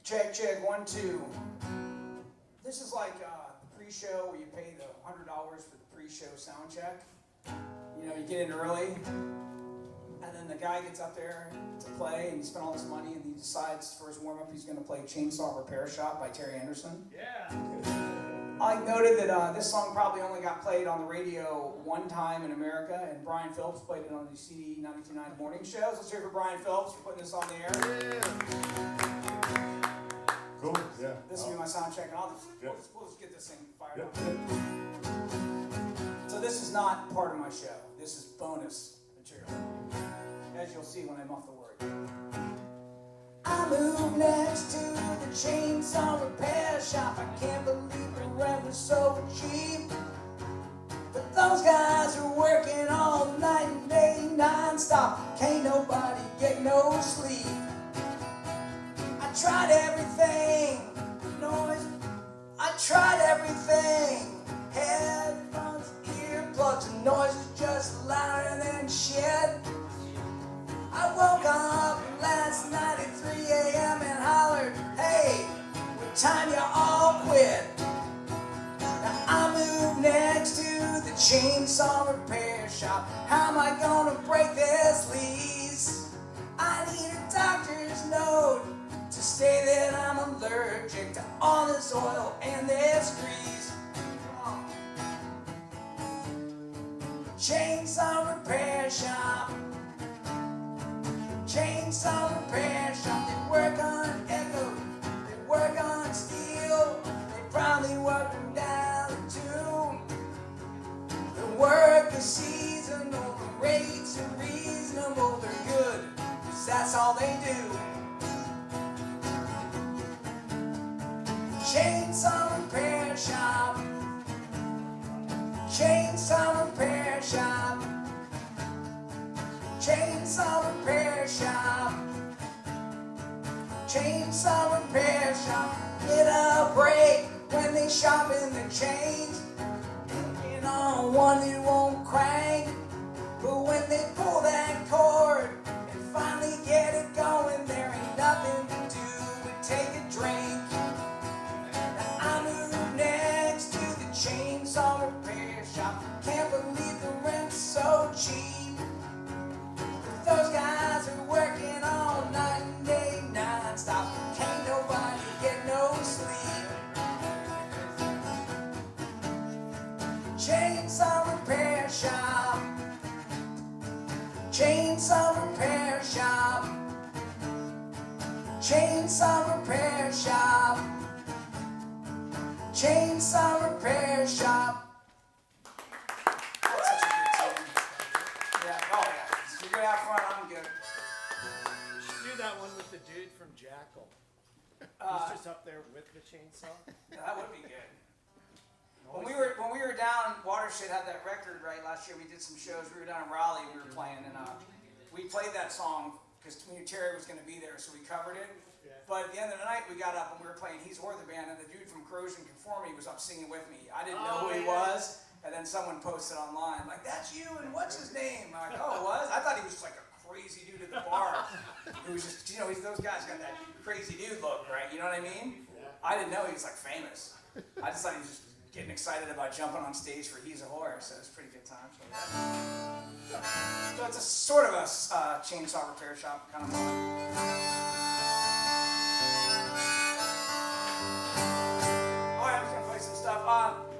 Check, check, 1, 2. This is like the pre-show where you pay the $100 for the pre-show sound check. You know, you get in early, and then the guy gets up there to play, and you spend all this money, and he decides for his warm-up he's going to play Chainsaw Repair Shop by Terry Anderson. Yeah. I noted that this song probably only got played on the radio one time in America, and Brian Phillips played it on the CD 92.9 morning shows. Let's hear it for Brian Phillips for putting this on the air. Yeah. Cool, yeah. This will be my sound check, and we'll just get this thing fired up. So this is not part of my show. This is bonus material, as you'll see when I muff the word. I moved next to the chainsaw repair shop. I can't believe the rent was so cheap. But those guys are working all night and day, non-stop. Can't nobody get no sleep. I tried everything, noise. I tried everything. Headphones, earplugs, and noise is just louder than shit. I woke up last night at 3 a.m. and hollered, hey, what time you all quit? Now I moved next to the chainsaw repair shop. How am I gonna break this lease? I need a doctor's note to say that I'm allergic to all this oil and this grease. Chainsaw repair shop. Chainsaw repair shop. They work on echo, they work on steel. They probably work them down the tube. The work is seasonal, the rates are reasonable. They're good, 'cause that's all they do. Chainsaw repair shop. Chainsaw repair shop. Chainsaw repair shop. Chainsaw repair shop. Get a break when they shop in the chains. You know, one that won't crank. But when they pull that cord and finally get it going, there ain't nothing to do but take a drink. Now I moved next to the chainsaw repair shop. Can't believe the rent's so cheap. Those guys are working all night and day, non-stop. Can't nobody get no sleep. Chainsaw repair shop. Chainsaw repair shop. Chainsaw repair shop. Chainsaw repair shop. That's such a good tune. Yeah, oh yeah. So you're out front, I'm good. You should do that one with the dude from Jackal. He's just up there with the chainsaw. That would be good. When we were down, Watershed had that record right last year. We did some shows. We were down in Raleigh. We were playing, and we played that song because we knew Terry was going to be there, so we covered it. Yeah. But at the end of the night, we got up and we were playing He's Worth a Band, and the dude from Corrosion Conformity was up singing with me. I didn't know who he was, and then someone posted online like, "That's you," and what's his name? I'm like, "Oh, it was?" I thought he was just like a crazy dude at the bar. It was just, you know, those guys got that crazy dude look, right? You know what I mean? Yeah. I didn't know he was like famous. I just thought he was just getting excited about jumping on stage for He's a Whore, so it was a pretty good time. So it's a sort of a chainsaw repair shop kind of moment. All right, I'm just gonna play some stuff.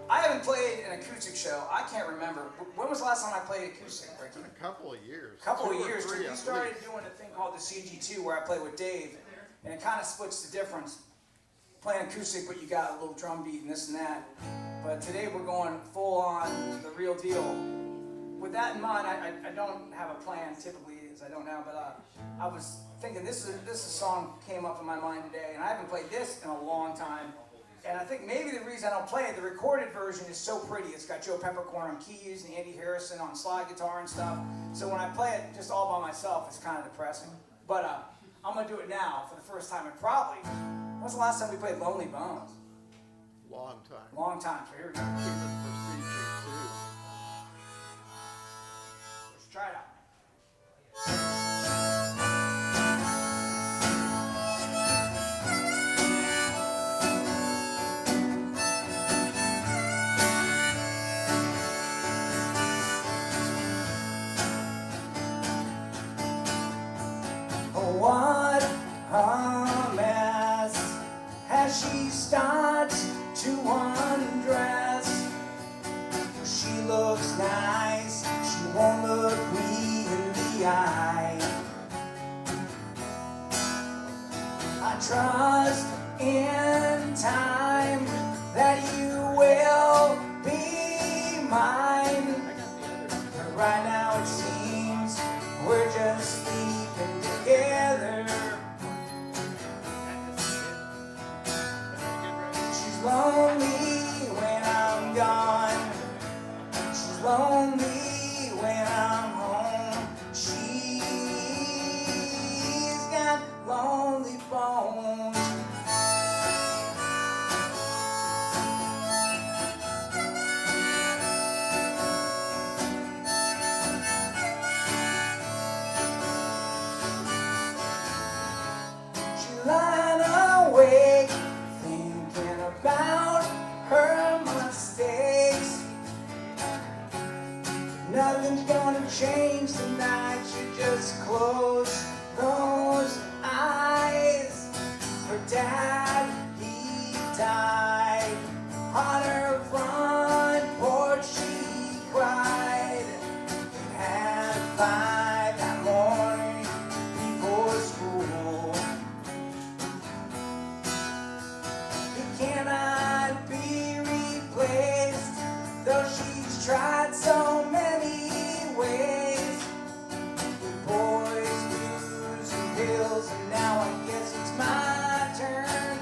I haven't played an acoustic show. I can't remember. When was the last time I played acoustic, Ricky? A couple of years. Couple of 2 or years. 3, We started doing a thing called the CG2 where I play with Dave, and it kind of splits the difference. Playing acoustic, but you got a little drum beat and this and that. But today we're going full on the real deal. With that in mind, I don't have a plan typically, as I don't now, but I was thinking this song came up in my mind today, and I haven't played this in a long time. And I think maybe the reason I don't play it, the recorded version is so pretty. It's got Joe Peppercorn on keys and Andy Harrison on slide guitar and stuff. So when I play it just all by myself, it's kind of depressing. But I'm going to do it now for the first time, and probably, when's the last time we played Lonely Bones? Long time. Long time, so here we go. Even for CG2. Let's try it out. what a mess as she starts to undress. She looks nice, she won't look me in the eye. I trust in time that you will be mine. But right now it seems we're just sleeping together. She's lonely when I'm gone. She's lonely when I'm home. She's got lonely bones. Lying awake, thinking about her mistakes. Nothing's gonna change tonight. You just close those eyes. Her dad, he died. On her front porch, she cried. At 5 that morning before school. Cannot be replaced, though she's tried so many ways. With boys, booze, and pills, and now I guess it's my turn.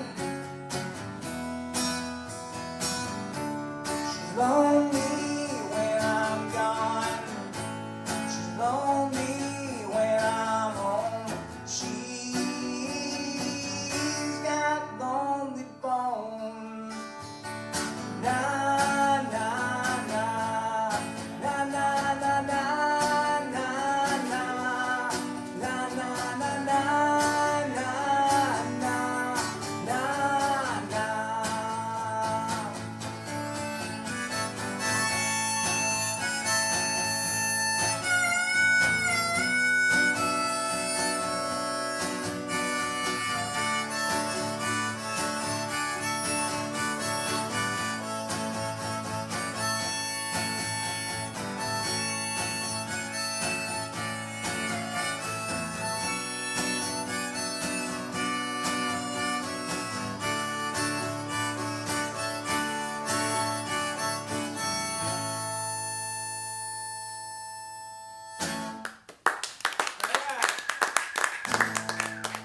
She's lonely when I'm gone. She's lonely when I'm home. She's got lonely bones. Na na na na na na na na na na na na na na na na.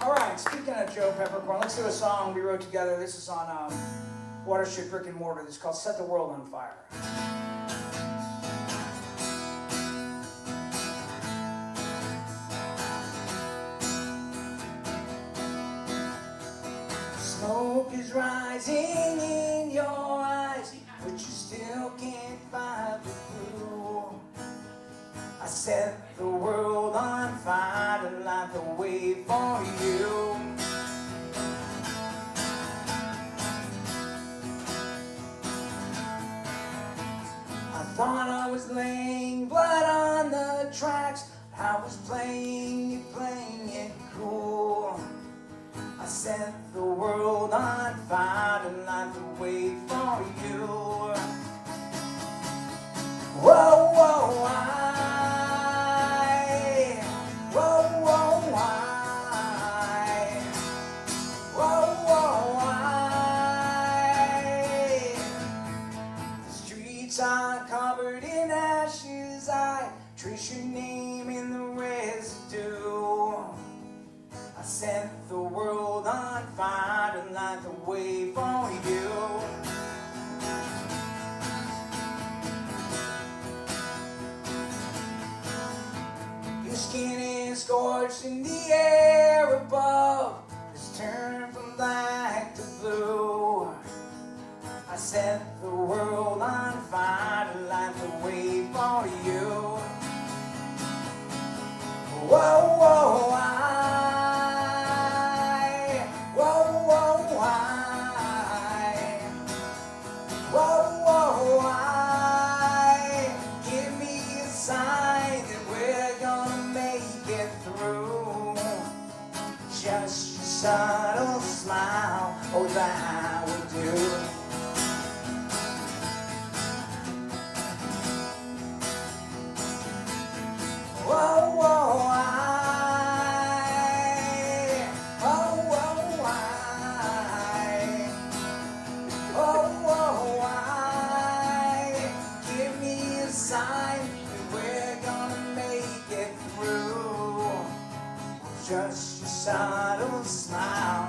All right, speaking of Joe Peppercorn, let's do a song we wrote together. This is on Watershed Brick and Mortar. This is called Set the World on Fire. Smoke is rising in your eyes, but you still can't find the clue. I set the world on fire to light the way for you. I thought I was laying blood on the tracks. I was playing it cool. I set the world on fire to light the way for you. Whoa, whoa, whoa, whoa, whoa, whoa, the streets are covered in ashes. I trace your name in the residue. I set the world on fire to light the way for you. Your skin is scorched in the air above. It's turned from black to blue. I set the world on fire to light the way for you. Whoa, whoa, just your subtle smile, oh that would do. Whoa, whoa, give me a sign that we're gonna make it through. Just your subtle smile.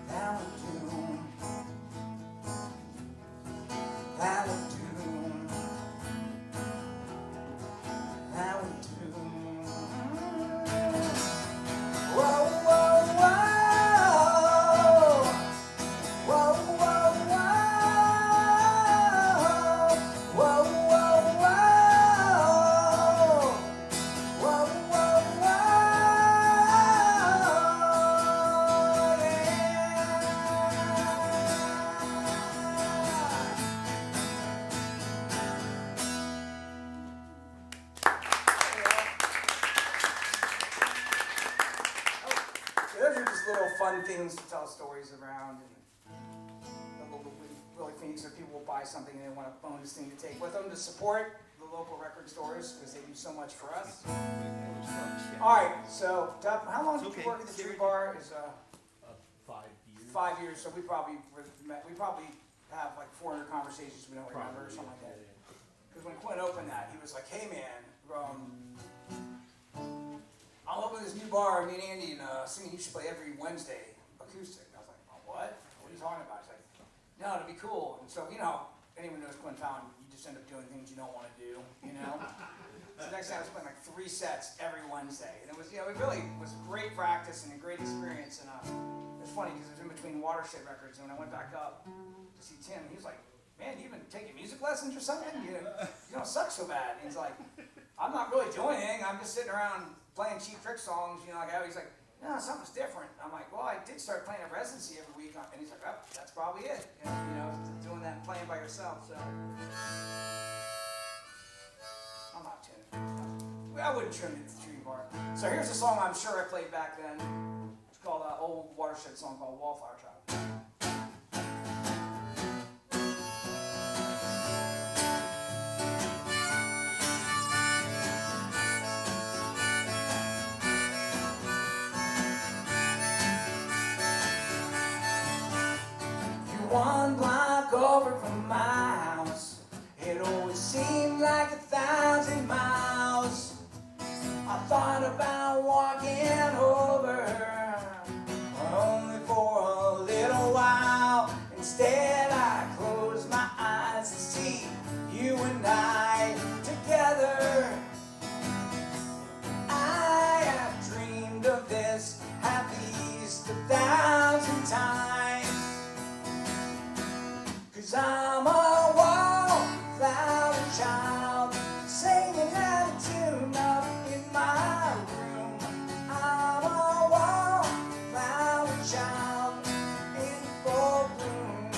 That would do. That would do. That would do. Whoa, whoa, whoa. Whoa, whoa, whoa. Whoa, whoa, whoa. Whoa, whoa, So those are just little fun things to tell stories around, and the little really things that people will buy something and they want a bonus thing to take with them to support the local record stores because they do so much for us. All right, so how long did you work at the Tree Bar? Is 5 years. 5 years. So we probably have like 400 conversations we don't remember or something like that. Because when Quinn opened that, he was like, "Hey man, I'll open this new bar. Me and Andy and singing. You should play every Wednesday acoustic." And I was like, "Oh, what? What are you talking about?" He's like, "No, it'd be cool." And so anyone knows Quinn Fallon, you just end up doing things you don't want to do. So next time I was playing like 3 sets every Wednesday, and it was it really was great practice and a great experience. And it's funny because it was in between Watershed records, and when I went back up to see Tim, he was like, "Man, you've been taking music lessons or something? You don't suck so bad." And he's like, "I'm not really doing anything. I'm just sitting around playing Cheap Trick songs, like how." He's like, "No, something's different." I'm like, "Well, I did start playing a residency every week," and he's like, "Oh, that's probably it. Doing that and playing by yourself." So I'm not tuning. I wouldn't tune it to the Tree Bar. So here's a song I'm sure I played back then. It's called an old Watershed song called "Wallflower Child." One block over from my house, it always seemed like 1,000 miles. I thought about walking over, only for a little while. Instead, I closed my eyes to see you and I together. I have dreamed of this at least 1,000 times. 'Cause I'm a wallflower child, singing out of tune up in my room. I'm a wallflower child in full bloom.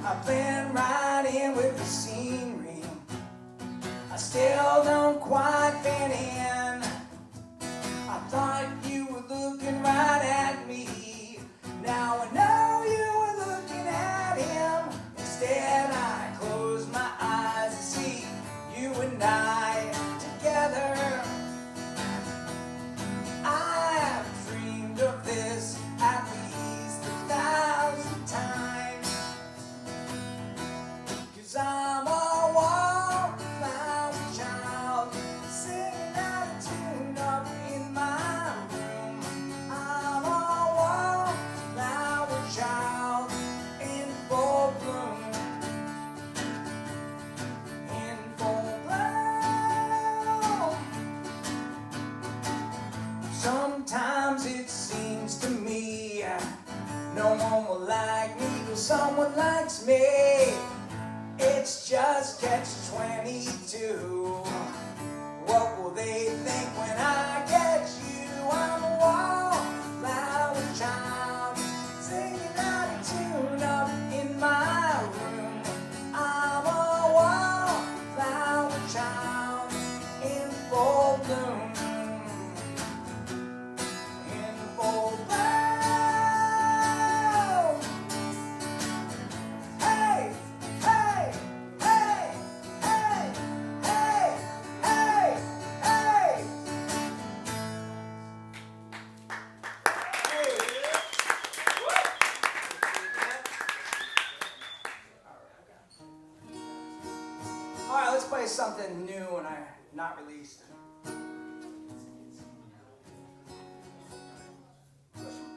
I blend right in with the scenery. I still don't quite fit in. I thought you were looking right at me. Now I know you were looking at him. Instead, I close my eyes and see you and I together. I have dreamed of this at least 1,000 times. 'Cause I'm a wallflower child, singing out of tune up in my room. I'm a wallflower child in full bloom. In full bloom. Sometimes it seems to me no one will like me till someone likes me. It's just catch-22. What will they think when I get you? I'm a wallflower child, singing out of tune up in my let's play something new and not released.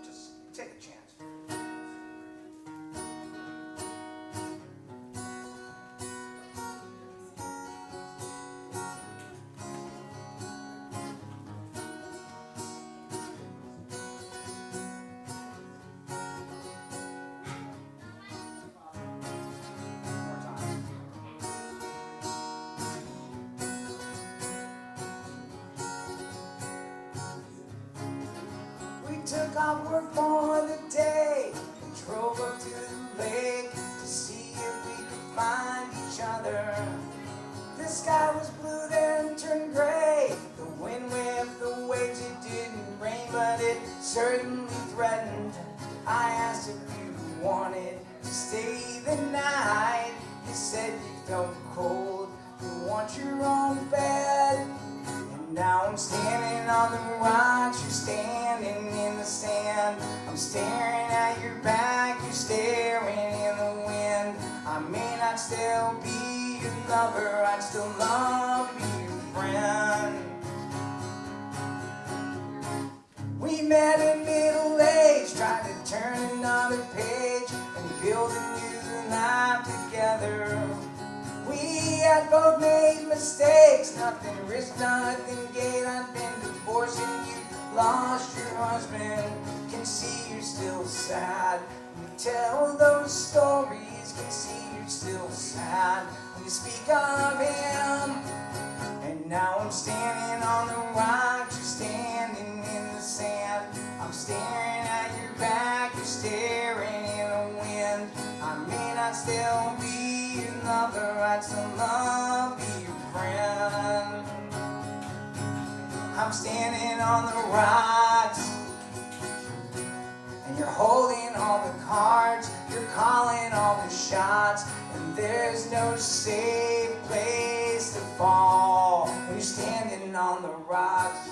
Just take a chance. Took off work for the day and drove up to the lake to see if we could find each other. The sky was blue then turned gray. The wind whipped the waves, it didn't rain, but it certainly threatened. I asked if you wanted to stay the night. You said you felt cold, you want your own bed. Now I'm standing on the rocks, you're standing in the sand. I'm staring at your back, you're staring in the wind. I may not still be your lover, I'd still love to be your friend. We met in middle age, tried to turn another page and build a new life together. We had both made mistakes, nothing risked, nothing gained. I've been divorced and you lost your husband. Can see you're still sad when you tell those stories. Can see you're still sad when you speak of him. And now I'm standing on the rocks, you're standing in the sand. I'm staring at your back, you're staring in the wind. I may not still be your lover, I'd still love to be your friend. I'm standing on the rocks, and you're holding all the cards, you're calling all the shots, and there's no safe place to fall when you're standing on the rocks.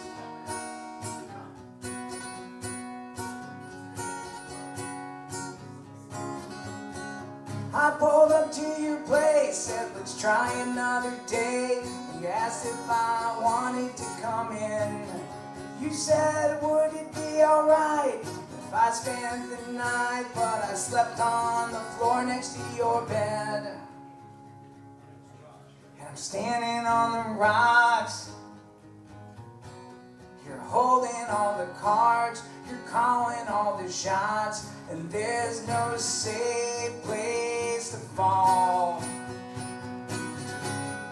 I pulled up to your place, said let's try another day. You asked if I wanted to come in. You said would it be alright if I spent the night, but I slept on the floor next to your bed. And I'm standing on the rocks, you're holding all the cards, you're calling all the shots, and there's no safe place to fall.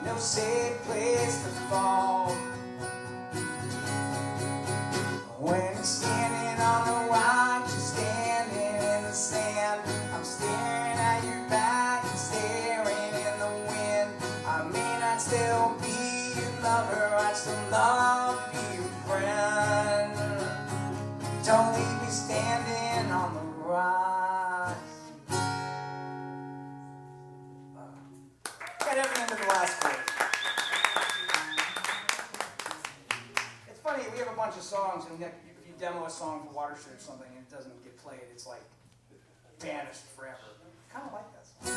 No safe place to fall. When you're standing on the rock, you're standing in the sand. I'm staring at your back, you're staring in the wind. I may not still be your lover, I'd still love to be your friend. Don't leave me standing on the rocks. Got everything to the last chord. It's funny, we have a bunch of songs, and if you demo a song for Watershed or something and it doesn't get played, it's like vanished forever. I kind of like that song.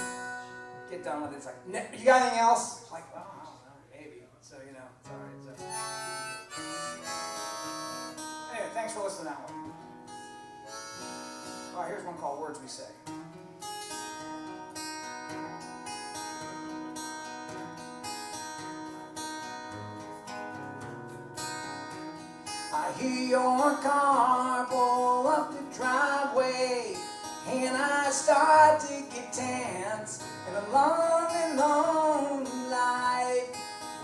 Get done with it, it's like, you got anything else? Like, oh, I don't know, maybe. So, you know, it's all right. So. Anyway, thanks for listening to that one. All right, here's one called Words We Say. I hear your car pull up the driveway, and I start to get tense. In a long and lonely life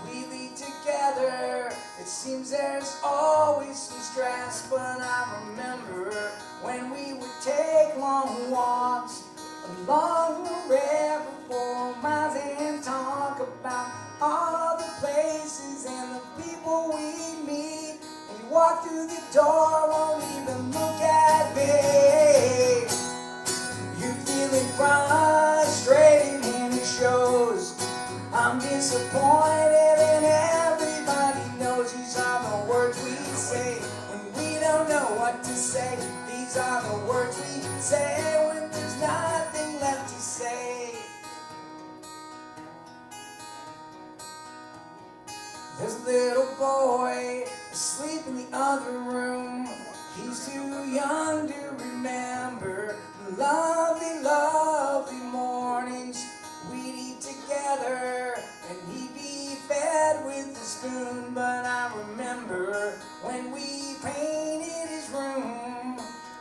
we lead together, it seems there's always some stress. But I remember when we would take long walks along the river for miles and talk about all the places and the people we meet. And you walk through the door, won't even look at me. You're feeling frustrated and it shows. I'm disappointed and everybody knows. These are the words we say when we don't know what to say. These are the words we say when there's nothing left to say. There's a little boy asleep in the other room. He's too young to remember the lovely, lovely mornings we'd eat together, and he'd be fed with a spoon. But I remember when we painted his room,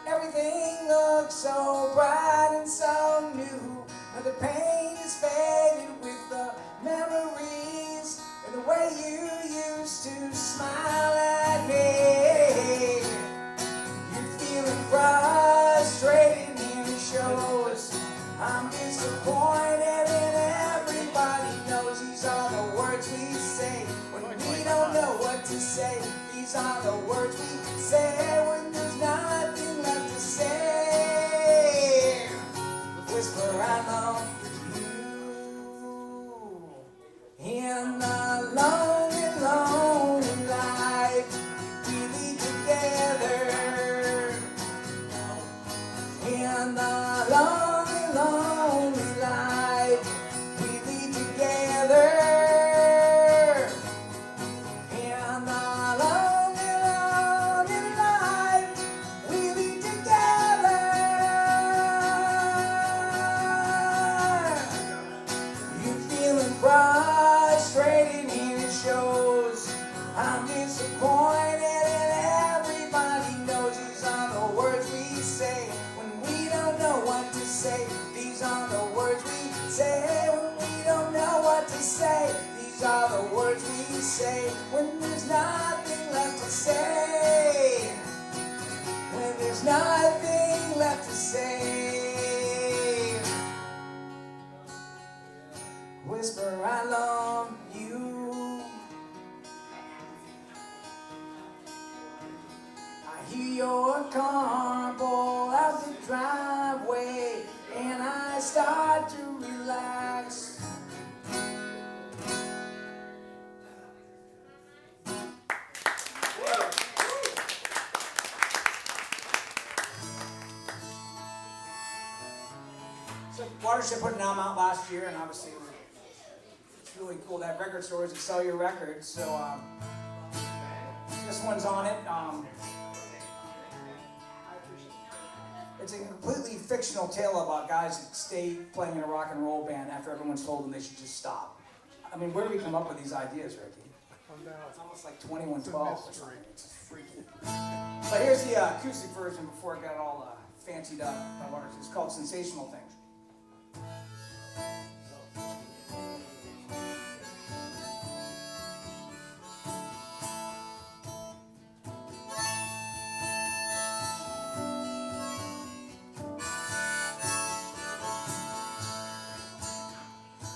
everything looked so bright and so new. Now the paint is faded with the memories and the way you used to smile at me. You're feeling frustrated and it shows. I'm disappointed and everybody knows. These are the words we say when we don't know what to say. These are the words we say when there's nothing left to say. Whisper I love you in the lonely, lonely light we lead together. In the lonely, lonely light we lead together. In the lonely, lonely light we lead together. You're feeling frustrated and it shows. I'm disappointed and everybody knows. These are the words we say when we don't know what to say. These are the words we say when we don't know what to say. These are the words we say when there's nothing left to say. When there's nothing left to say. Whisper I love you. I hear your car pull out the driveway and I start to relax. So Watershed put an album out last year, and obviously it's really cool to have record stores that sell your records. So this one's on it. It's a completely fictional tale about guys that stay playing in a rock and roll band after everyone's told them they should just stop. I mean, where do we come up with these ideas, Ricky? It's almost like 2112 or something. It's freaky. But here's the acoustic version before it got all fancied up by Watershed. It's called Sensational Things.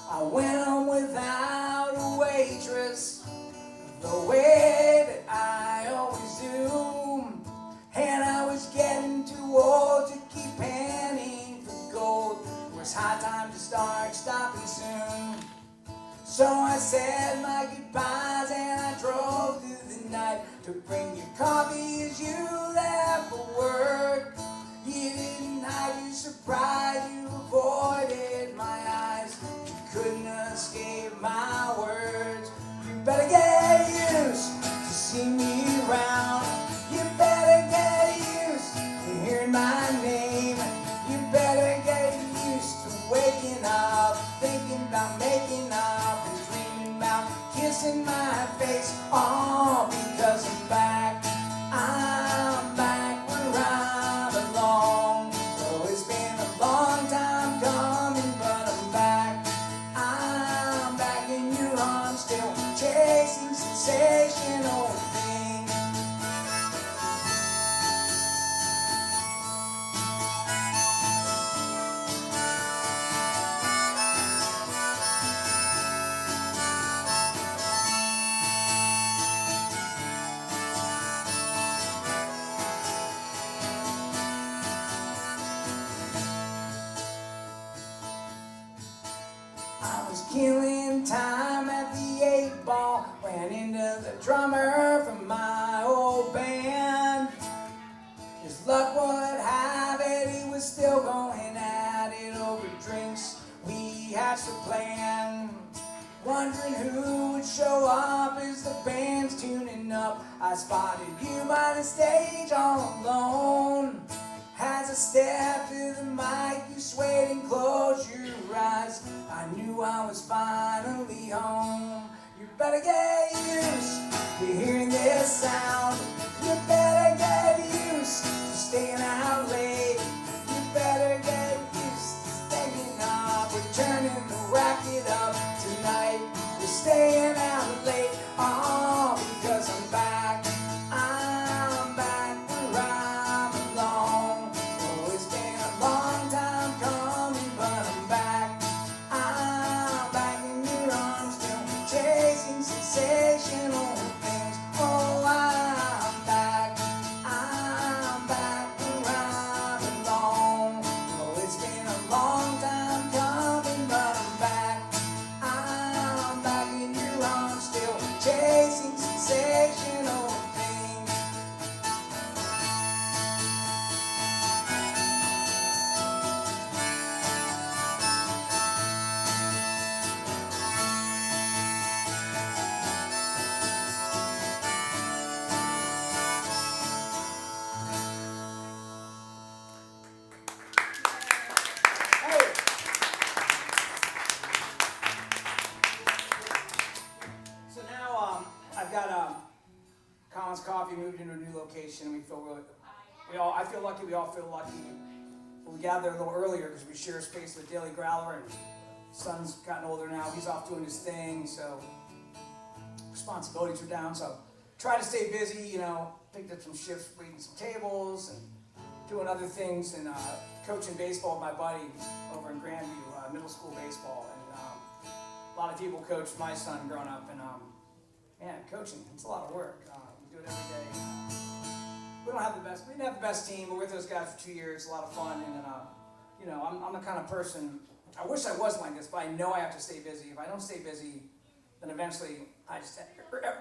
I went on without a waitress, the way that I always do. And I was getting too old to keep panning for gold. It was high time to start stopping soon. So I said my goodbyes and I drove through the night to bring you coffee as you left for work. You didn't hide your surprise, you avoided my eyes. Couldn't escape my words. You better get used to see me around. You better get used to hearing my name. You better get used to waking up, thinking about making up, and dreaming about kissing my face. All because I'm back. I'm back where I belong. Oh, it's been a long time coming, but I'm back. I'm back in your arms, still chasing sensational things. I was killing time at the 8-ball, ran into the drummer from my old band. His luck would have it, he was still going at it over drinks. We hatched a plan. wondering who would show up as the band's tuning up. I spotted you by the stage all alone. As I stepped to the mic, you swayed and closed your eyes. I knew I was finally home. You better get used to hearing this sound. You better get used to staying out late. You better get used to staying up. We're turning the racket up tonight. We're staying out late, oh, because I'm back. I'm back where I belong. Oh, it's been a long time coming, but I'm back. I'm back in your arms, still chasing sensational things. Oh, I'm back. I'm back where I belong. Oh, it's been a long time coming, but I'm back. I'm back in your arms, still chasing sensational things. Hey. So now I've got Colin's Coffee moved into a new location. We feel really, I feel lucky. We all feel lucky. We got there a little earlier because we share space with Daily Growler, and son's gotten older now. He's off doing his thing, so responsibilities are down. So try to stay busy. Picked up some shifts, waiting some tables, and doing other things, and coaching baseball with my buddy over in Grandview, middle school baseball. And a lot of people coached my son growing up, and man, coaching, it's a lot of work. We do it every day. We didn't have the best team. We're with those guys for 2 years. It's a lot of fun, and I'm the kind of person. I wish I wasn't like this, but I know I have to stay busy. If I don't stay busy, then eventually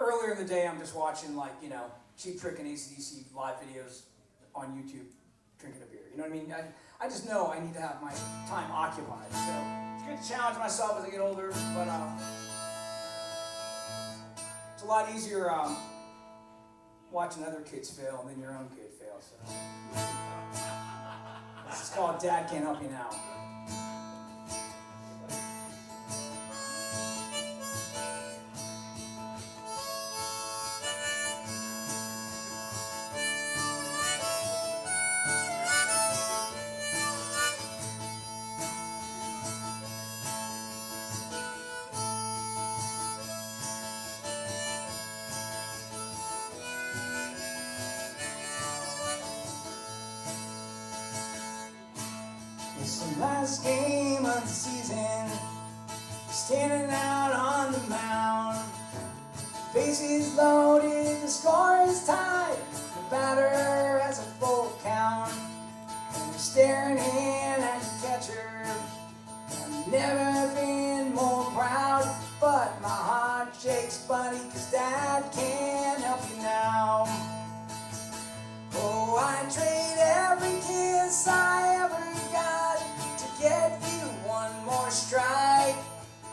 earlier in the day I'm just watching Cheap Trick and AC/DC live videos on YouTube, drinking a beer. You know what I mean? I just know I need to have my time occupied. So it's good to challenge myself as I get older, but it's a lot easier watching other kids fail than your own kid fail. So this is called Dad Can't Help You Now. It's the last game of the season, standing out on the mound. Bases loaded, the score is tied, the batter has a full count. And you're staring in at the catcher. I've never been more proud, but my heart shakes, buddy, 'cause Dad can't help you now. Oh, I trade every kiss I ever got to get you one more strike.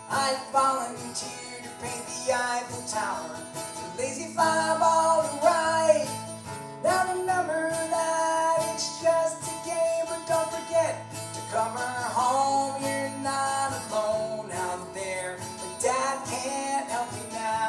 I volunteer to paint the Eiffel Tower, too lazy fly ball to right. Now remember that it's just a game, but don't forget to cover home. You're not alone out there, but Dad can't help you now.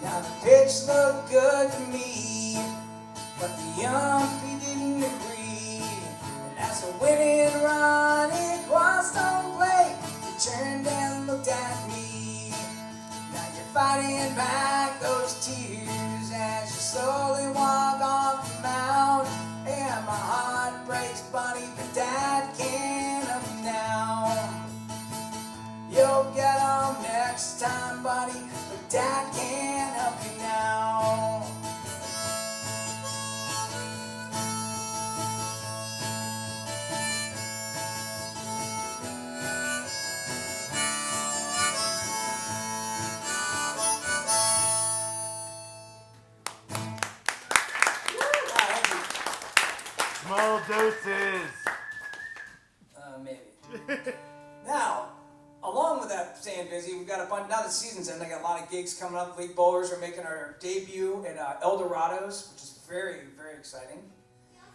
Now the pitch looked good to me, but the umpy didn't agree. And as the winning run it crossed home plate, you turned and looked at me. Now you're fighting back those tears as you slowly walk off the mound. And my heart breaks, buddy, but Dad can't help me now. You'll get on next time, buddy, but Dad can't help you now. Small doses. Maybe. Now, along with that staying busy, we've got a bunch, now the season's in, I got a lot of gigs coming up. League Bowlers are making our debut at El Dorados, which is very, very exciting.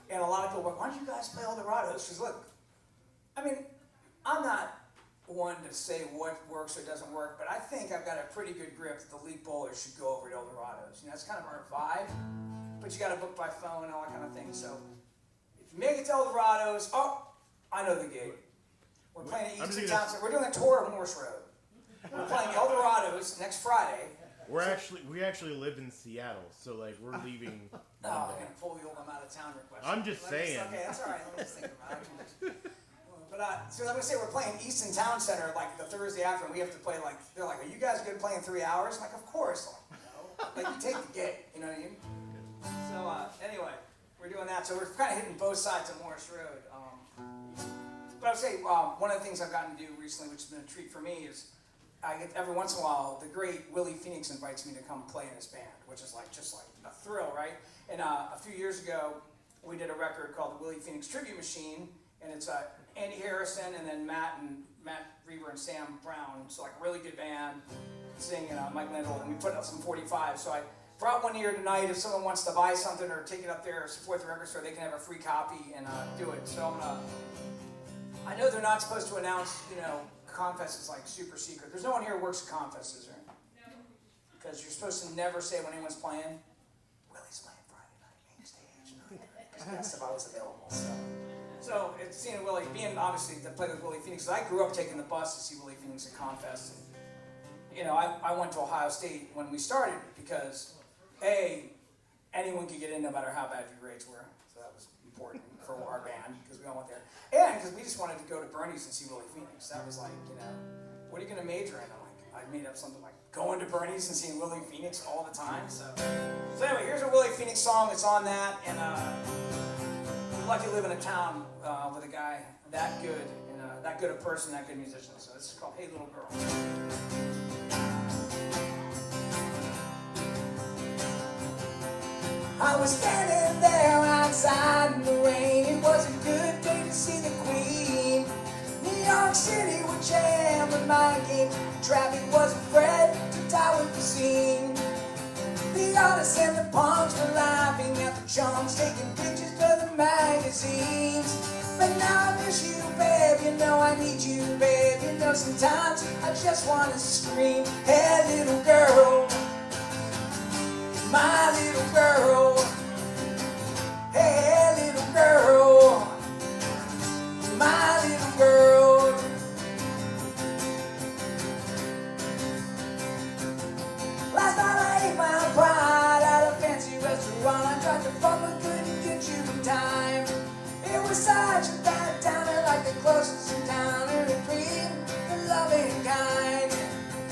And a lot of people are like, why don't you guys play El Dorados? Because look, I mean, I'm not one to say what works or doesn't work, but I think I've got a pretty good grip that the League Bowlers should go over to El Dorados. You know, that's kind of our vibe, but you got to book by phone and all that kind of thing. So if you make it to El Dorados, I know the gig. We're playing at Easton Town Center. We're doing a tour of Morse Road. We're playing El Dorados next Friday. We actually live in Seattle, so like we're leaving. Oh, I'm gonna pull the old I'm out of town request. I'm just saying. Okay, that's all right. Let me just think about it. But so I'm gonna say we're playing Easton Town Center like the Thursday after, and we have to play like they're like, are you guys good playing 3 hours? I'm like, of course. Like you take the gig, you know what I mean? So anyway, we're doing that. So we're kind of hitting both sides of Morse Road. But I would say one of the things I've gotten to do recently, which has been a treat for me, is I get every once in a while the great Willie Phoenix invites me to come play in his band, which is like just like a thrill, right? And a few years ago, we did a record called the Willie Phoenix Tribute Machine, and it's Andy Harrison and then Matt Reber and Sam Brown, so like a really good band, singing Mike Lindell, and we put up some 45. So I brought one here tonight. If someone wants to buy something or take it up there or support the record store, they can have a free copy and do it. So I'm gonna. I know they're not supposed to announce, you know, Confess is like super secret. There's no one here who works at Confess, is there? No. Because you're supposed to never say when anyone's playing. Willie's playing Friday night, main stage. Because that's if I was available. So it's seeing Willie, being obviously to play with Willie Phoenix. I grew up taking the bus to see Willie Phoenix at Confess. And, you know, I went to Ohio State when we started because, anyone could get in no matter how bad your grades were. So that was important for our band because we all went there. And because we just wanted to go to Bernie's and see Willie Phoenix. That was like, you know, what are you going to major in? I'm like, I made up something like going to Bernie's and seeing Willie Phoenix all the time. So anyway, here's a Willie Phoenix song. It's on that. And I'm lucky to live in a town with a guy that good and that good a person, that good musician. So this is called Hey Little Girl. I was standing there outside in the rain. It was a good day to see the Queen. New York City would jam with my game. Traffic was afraid to die with the scene. The artists and the punks were laughing at the chums, taking pictures for the magazines. But now I miss you, babe. You know I need you, babe. You know sometimes I just want to scream. Hey, little girl. My little girl, hey little girl, my little girl. Last night I ate my pride at a fancy restaurant. I tried to fuck but couldn't get you in time. It was such a bad downer, like the closest in town, and it being the loving kind.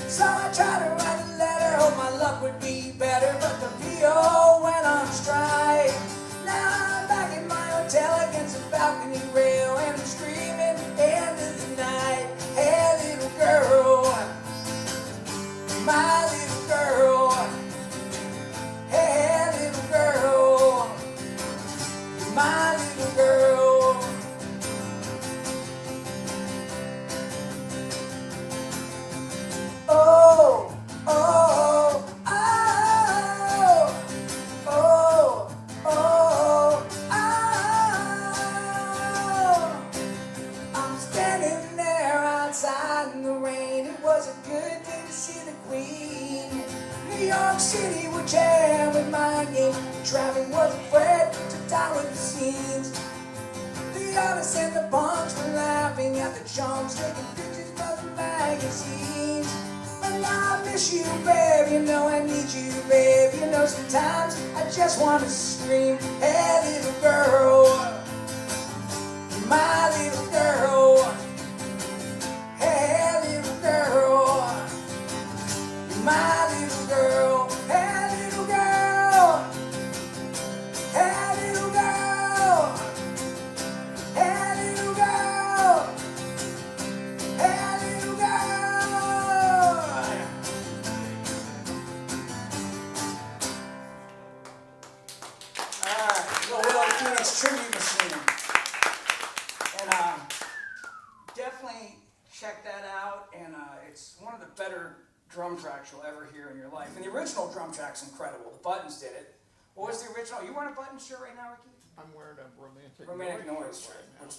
So I tried to write a letter, hope my York City would jam with my game. Traffic was afraid to die with the scenes. The artists and the punks were laughing at the chunks, taking pictures for the magazines. And I miss you, babe, you know I need you, babe. You know sometimes I just want to scream, hey little girl, my little girl. Hey little girl, my little girl. Hey little girl, hey little girl, hey little girl, hey little girl. Alright, the Willie Phoenix tribute machine. And definitely check that out, and it's one of the better drum tracks you'll ever hear in your life. And the original drum track's incredible. The Buttons did it. What was the original? You wearing a Buttons shirt right now, Ricky? I'm wearing a romantic Noise shirt, right now,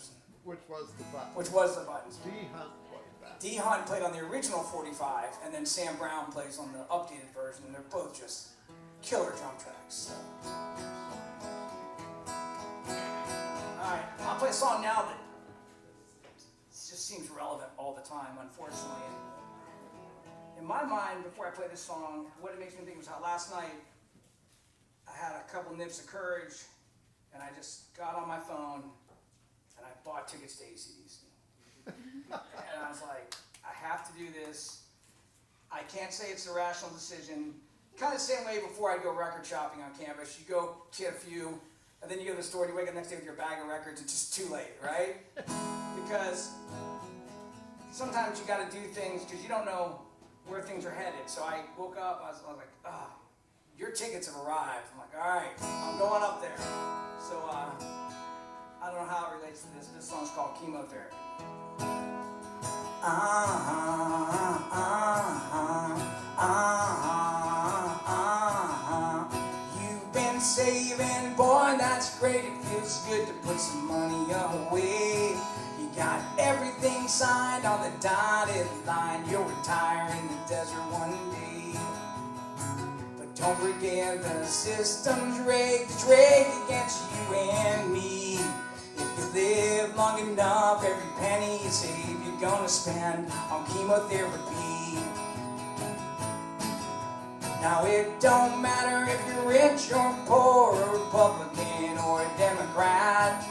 which was the button. was the Buttons. D Hunt played that. D Hunt played on the original 45, and then Sam Brown plays on the updated version, and they're both just killer drum tracks. So. Alright, I'll play a song now that just seems relevant all the time, unfortunately. And in my mind, before I play this song, what it makes me think was how last night I had a couple nips of courage, and I just got on my phone and I bought tickets to AC/DC. And I was like, I have to do this. I can't say it's a rational decision. Kind of the same way before I go record shopping on campus. You go get a few, and then you go to the store and you wake up the next day with your bag of records. It's just too late, right? Because sometimes you got to do things because you don't know where things are headed. So I woke up, I was like, your tickets have arrived. I'm like, all right, I'm going up there. So I don't know how it relates to this. This song's called Chemotherapy. You've been saving, boy, that's great. It feels good to put some money away. You got everything signed on the dotted line. You'll retire in the desert one day. But don't forget the system's rigged. It's rigged against you and me. If you live long enough, every penny you save you're gonna spend on chemotherapy. Now it don't matter if you're rich or poor, or Republican or a Democrat.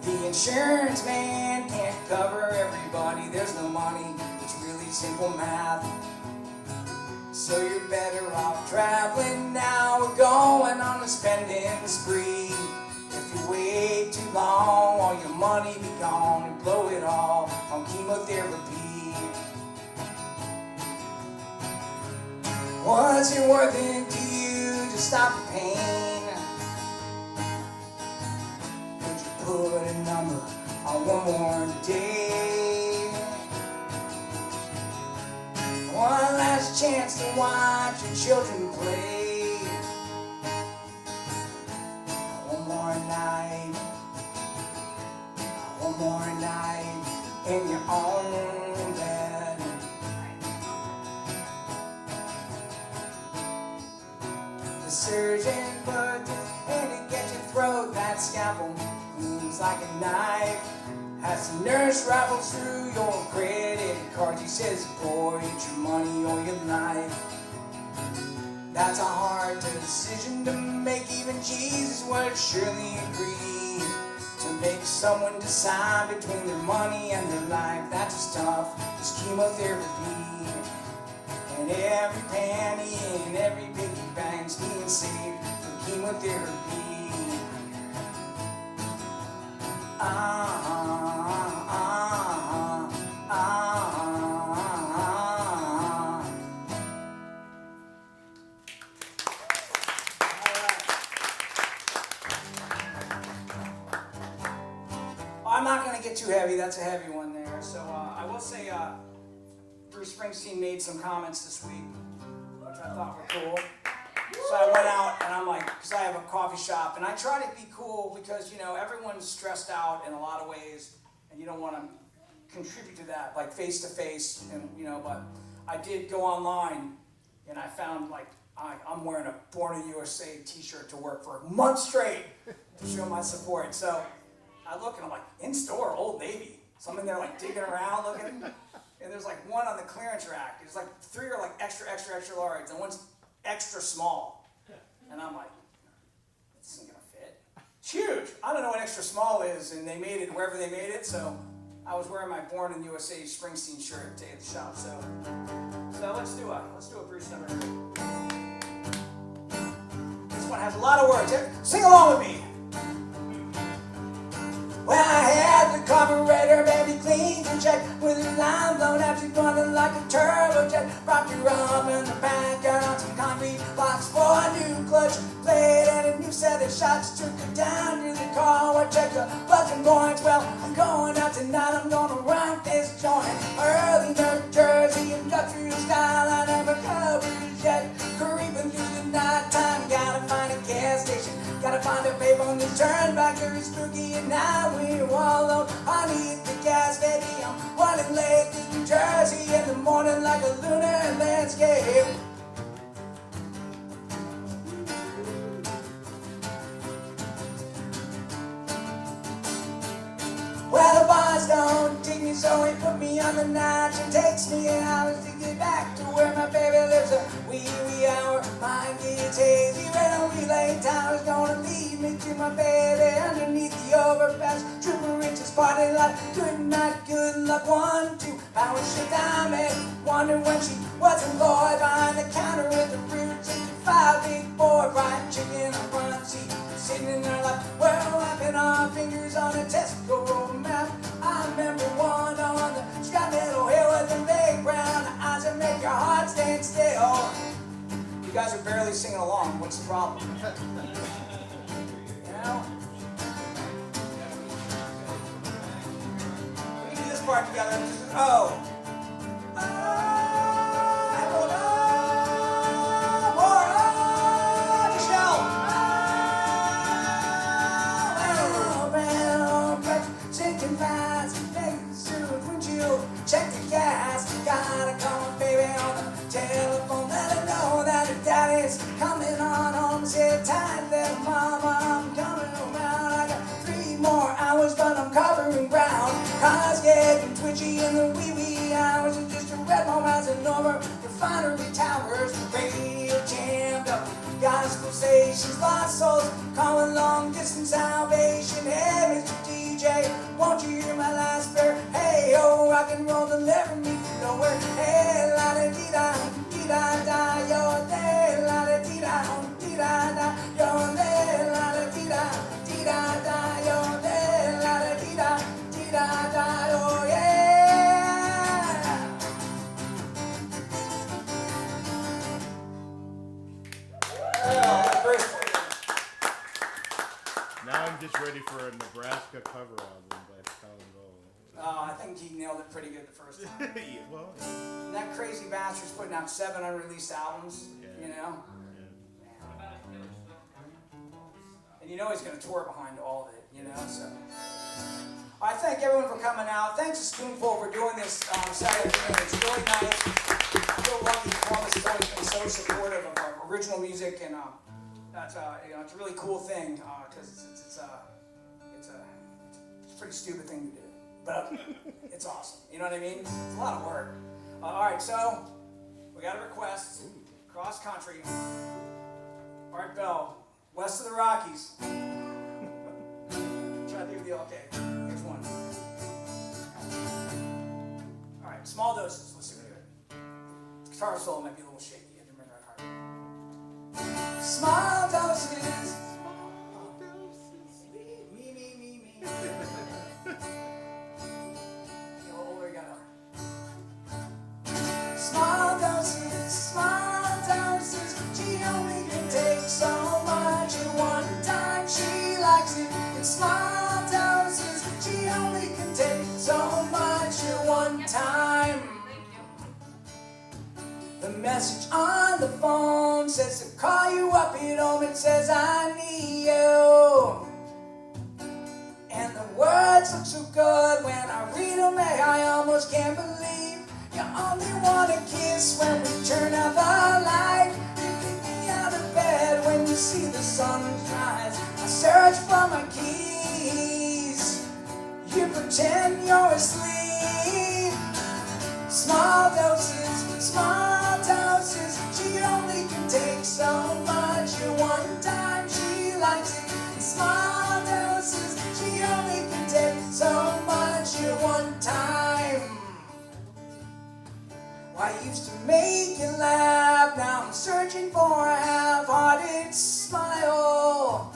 The insurance man can't cover everybody. There's no money. It's really simple math. So you're better off traveling now or going on a spending spree. If you wait too long, all your money be gone and blow it all on chemotherapy. Was it worth it to you to stop the pain? Could you put a number on one more day? One last chance to watch your children play. One more night. One more night in your own bed. The surgeon put his hand against your throat. That scalpel gleams like a knife. As the nurse rifles through your credit cards, he says, boy, it's your money or your life. That's a hard decision to make. Even Jesus would surely agree to make someone decide between their money and their life. That's just tough. It's chemotherapy. And every penny and every piggy bank's being saved from chemotherapy. I'm not going to get too heavy. That's a heavy one there. So I will say Bruce Springsteen made some comments this week, which I thought were cool. So I went out and I'm like, because I have a coffee shop, and I try to be cool because, you know, everyone's stressed out in a lot of ways, and you don't want to contribute to that, like face to face, and you know. But I did go online, and I found like I'm wearing a Born in the USA t-shirt to work for a month straight to show my support. So I look and I'm like, in store, Old Navy. So I'm in there like digging around looking, and there's like one on the clearance rack. There's like 3 are like extra large, and one's extra small. And I'm like, this isn't gonna fit. It's huge. I don't know what extra small is, and they made it wherever they made it, so I was wearing my Born in the USA Springsteen shirt day at the shop. So let's do a Bruce number 3. This one has a lot of words. Sing along with me. Well, I had the carburetor, baby, clean to check with a line blown out, she's running like a turbo jet. Rock you up in the back, got on some concrete blocks for a new clutch plate and a new set of shocks. Took her down to the car, I checked the plugs and points. Well, I'm going out tonight, I'm gonna rock this joint. Early New Jersey, industrial style, I never covered yet. Creeping through the night time, gotta find a gas station. Gotta find a babe on this turnback, very spooky, and now we're all alone. I need the gas, baby, I'm running late to New Jersey in the morning like a lunar landscape. Well, the boss don't dig me, so he put me on the notch. It takes me hours to get back to where my baby lives. A wee hour, mind gets hazy. When a relay tower's gonna lead me to my baby underneath the overpass. Trooper Rich's party lot. Good night, good luck. 1, 2 hours shit down me. Wonder when she was employed behind the counter with the roots and 5 big boy fried chicken on front seat. Sitting in there like, we're wiping our fingers on a Tesco road map. I remember one on the scrap metal hill with the big brown eyes that make your heart stand still. You guys are barely singing along. What's the problem? You know? We can do this part together. Oh. Check the gas, gotta call my baby on the telephone. Let her know that her daddy's coming on home. Sit tight, little mama, I'm coming around. I got 3 more hours, but I'm covering ground. Cars getting twitchy in the wee hours. And just a red home rising over refinery towers. Radio jammed up, gospel stations, lost souls calling long distance salvation. Hey, Mr. DJ, won't you hear my last prayer? Hey, oh, rock and roll, deliver me to nowhere. Hey, la da dee da, yo, hey, la da dee da, yo, hey, la da dee da, yo, hey, la da dee da, oh yeah. Oh, great. Now I'm just ready for a Nebraska cover album by Colin Gawel. Oh, I think he nailed it pretty good the first time. Yeah, well, That crazy bastard's putting out 7 unreleased albums, Yeah. you know? yeah. And you know he's going to tour behind all of it, you know? So, I thank everyone for coming out. Thanks to Spoonful for doing this Saturday afternoon. It's really nice. I feel lucky. Columbus has always been so supportive of our original music, and that's it's a really cool thing because it's a pretty stupid thing to do, but it's awesome. You know what I mean? It's a lot of work. All right, so we got a request. Cross country. Art Bell, west of the Rockies. Try to do the okay. Here's one. All right, small doses. Let's see what we do. Guitar solo might be a little shaky. You have to remember that hard. Small doses. Me. The older you gotta. Small doses. She only can take so much at one time. She likes it in small doses. She only can take so much at one time. The message on the phone says to call you up at home. It says I need you. And the words look so good when I read them. I almost can't believe you only want to kiss when we turn out the light. You think see the sunrise. I search for my keys. You pretend you're asleep. Small doses. She only can take so much at one time. She likes it in small doses. She only can take so much at one time. I used to make you laugh. Now I'm searching for a half-hearted smile.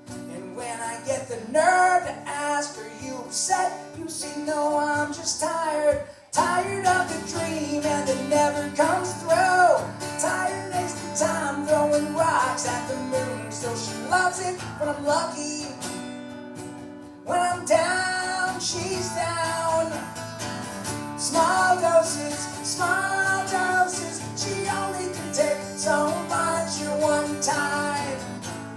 And when I get the nerve to ask, are you upset? You say, no, I'm just tired. Tired of the dream and it never comes through. Tired wasting time throwing rocks at the moon. Still she loves it when I'm lucky. When I'm down, she's down. Small doses. She only can take so much at one time.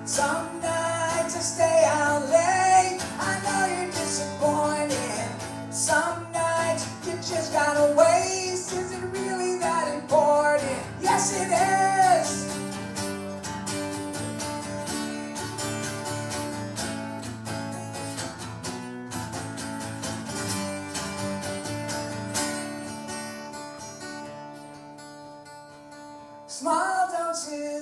Some nights I stay out late. I know you're disappointed. Some nights you just gotta waste. Is it really that important? Yes, it is.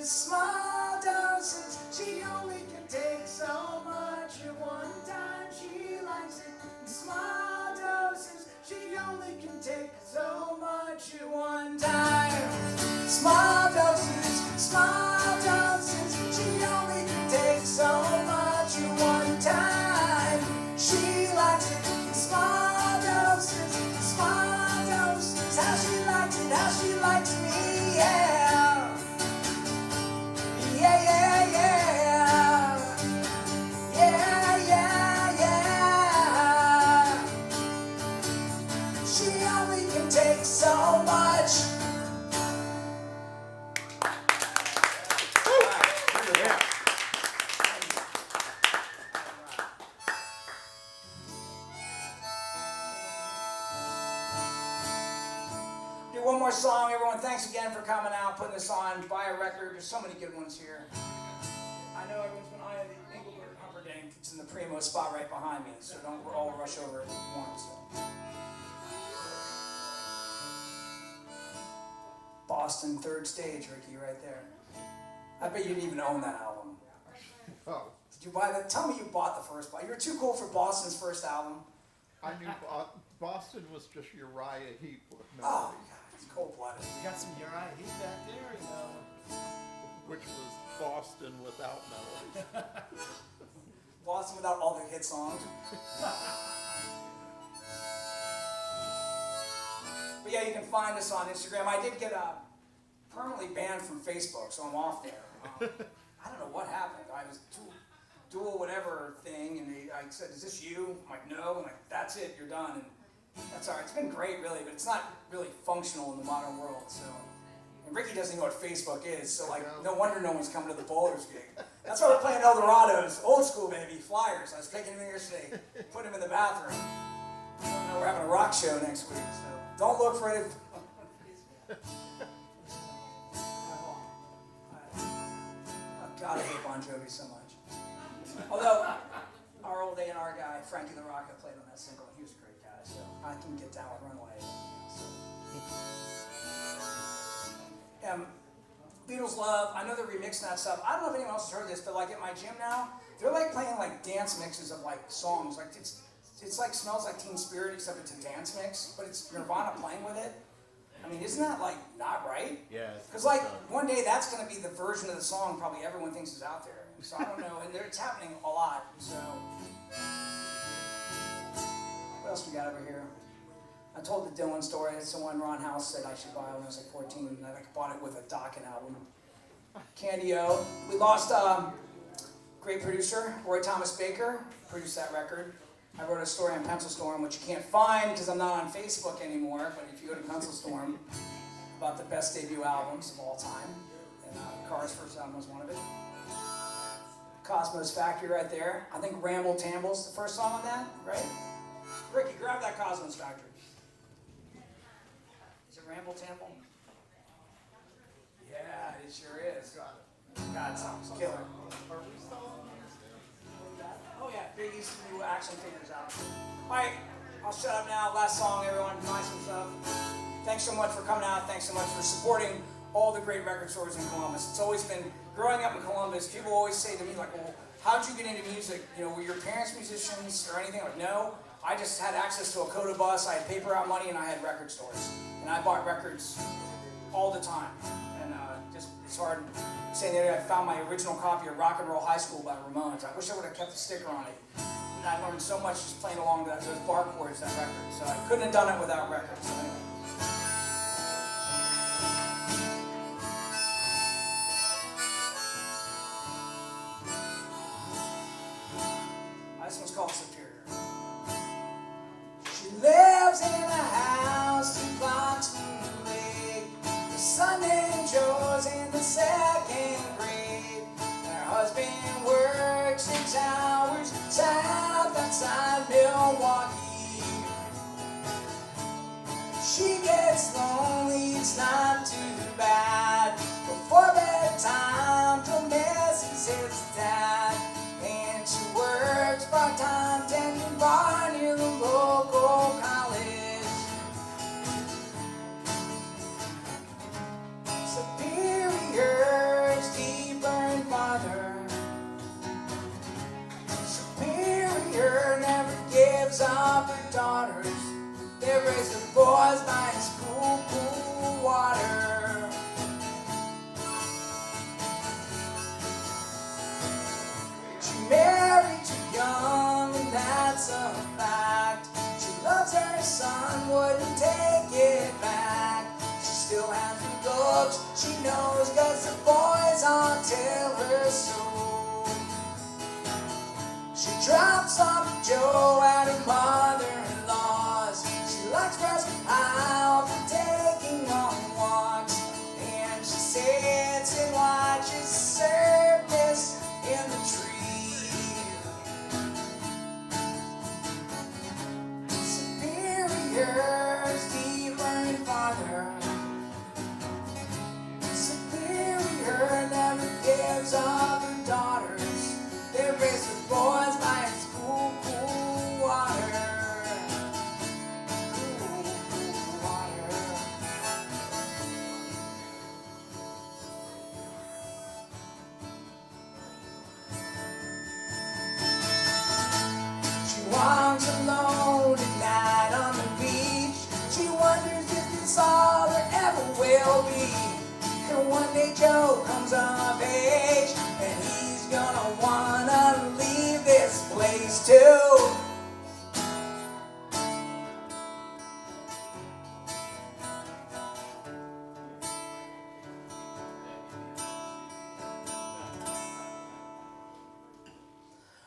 Small doses. She only can take so much at one time. She likes it in small doses. She only can take so much at one time. Small doses. She only can take so much at one time. She likes it in small doses. How she likes it, how she likes me, yeah. She only can take so much. Do one more song, everyone. Thanks again for coming out, putting this on. Buy a record. There's so many good ones here. I know everyone's been eyeing the Engelbert Humperdinck. It's in the primo spot right behind me, so don't all rush over it at once. Boston, Third Stage, Ricky, right there. I bet you didn't even own that album. Oh, Did you buy that? Tell me you bought the first one. You were too cool for Boston's first album. I knew Boston was just Uriah Heep with Oh, melody, God, it's cold-blooded. You got some Uriah Heep back there, you know. which was Boston without melody. Boston without all their hit songs. But yeah, you can find us on Instagram. I did get permanently banned from Facebook, so I'm off there. I don't know what happened. I was dual whatever thing, and I said, "Is this you?" I'm like, "No." I'm like, "That's it. You're done." And that's all right. It's been great, really, but it's not really functional in the modern world. So, and Ricky doesn't know what Facebook is, so like, no wonder no one's coming to the Boulders gig. That's why we're playing Eldorado's, old school baby, Flyers. I was taking him here today, put him in the bathroom. I don't know, we're having a rock show next week, so don't look for it. Oh God, I hate Bon Jovi so much. Although our old A&R guy, Frankie LaRocca, played on that single, and he was a great guy, so I can get down with Runaway. So. Beatles Love, I know they're remixing that stuff. I don't know if anyone else has heard this, but like at my gym now, they're like playing like dance mixes of like songs. Like it's like Smells Like Teen Spirit, except it's a dance mix, but it's Nirvana playing with it. I mean, isn't that like not right? Yeah. Because like one day that's going to be the version of the song probably everyone thinks is out there. So I don't know, and it's happening a lot. So what else we got over here? I told the Dylan story. It's the one Ron House said I should buy when I was like 14, and I bought it with a Dokken album. Candy O. We lost great producer, Roy Thomas Baker, produced that record. I wrote a story on Pencilstorm, which you can't find because I'm not on Facebook anymore, but if you go to Pencilstorm, about the best debut albums of all time, and Carr's first album was one of it. Cosmos Factory right there. I think Ramble Tamble's the first song on that, right? Ricky, grab that Cosmos Factory. Is it Ramble Tamble? Yeah, it sure is. God, it's killer. Oh yeah, Biggie's new action figures out. All right, I'll shut up now. Last song, everyone. Nice and stuff. Thanks so much for coming out. Thanks so much for supporting all the great record stores in Columbus. It's always been, growing up in Columbus, people always say to me, like, well, how'd you get into music? You know, were your parents musicians or anything? Like, no. I just had access to a Coda bus, I had paper route money, and I had record stores. And I bought records all the time. And just, it's hard saying the other day, I found my original copy of Rock and Roll High School by Ramones. I wish I would have kept the sticker on it. And I learned so much just playing along those bar chords, that record. So I couldn't have done it without records. So anyway. This one's called Superior. She lives in a house 2 blocks from the lake. Her son named Joe's in the 2nd grade. And her husband works 6 hours south outside Milwaukee. She gets lonely, it's not too bad. Before bedtime, Joe misses his dad. And she works part-time tending bar near the local college. Superior is deeper and farther. Superior never gives up her daughters. They raise their boys by his cool, cool water. Married too young, and that's a fact. She loves her son, wouldn't take it back. She still has the looks, she knows, 'cause the boys all tell her so. She drops off Joe at her mother-in-law's. She likes fresh out for taking long walks. And she sits and watches surface in the tree. Superior's deeper and farther. Superior never gives up her daughters. They raise their boys by its cool, cool water. Cool, cool water. She walks alone at night on the beach. She wonders if it's all there ever will be. And one day Joe comes of age, and he's gonna wanna leave this place too.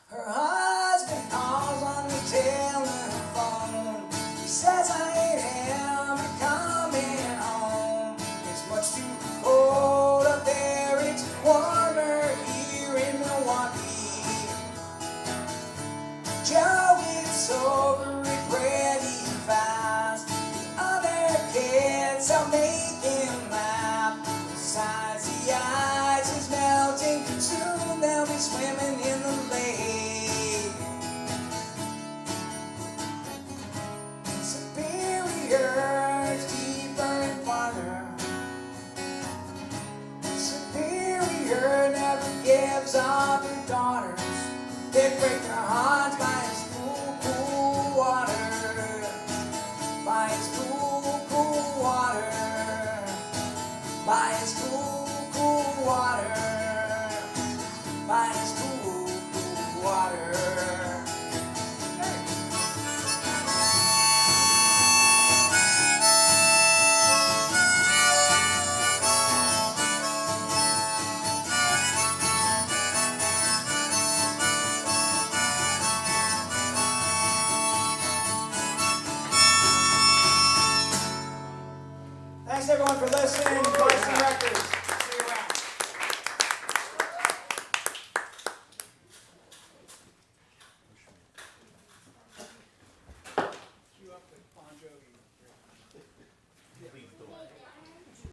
Her husband calls on the telephone. He says I ain't ever coming home. It's much too cold up there, it's warmer here in Milwaukee. Joe gets over it pretty fast. The other kids are making laugh. Besides, the ice is melting, soon they'll be swimming in the lake. Superior's deeper and farther. Superior never gives up her daughters. They break their hearts by his cool, cool water. By his cool, cool water. By his cool, cool water. By his cool, cool water. Thanks everyone for listening. Buy some records.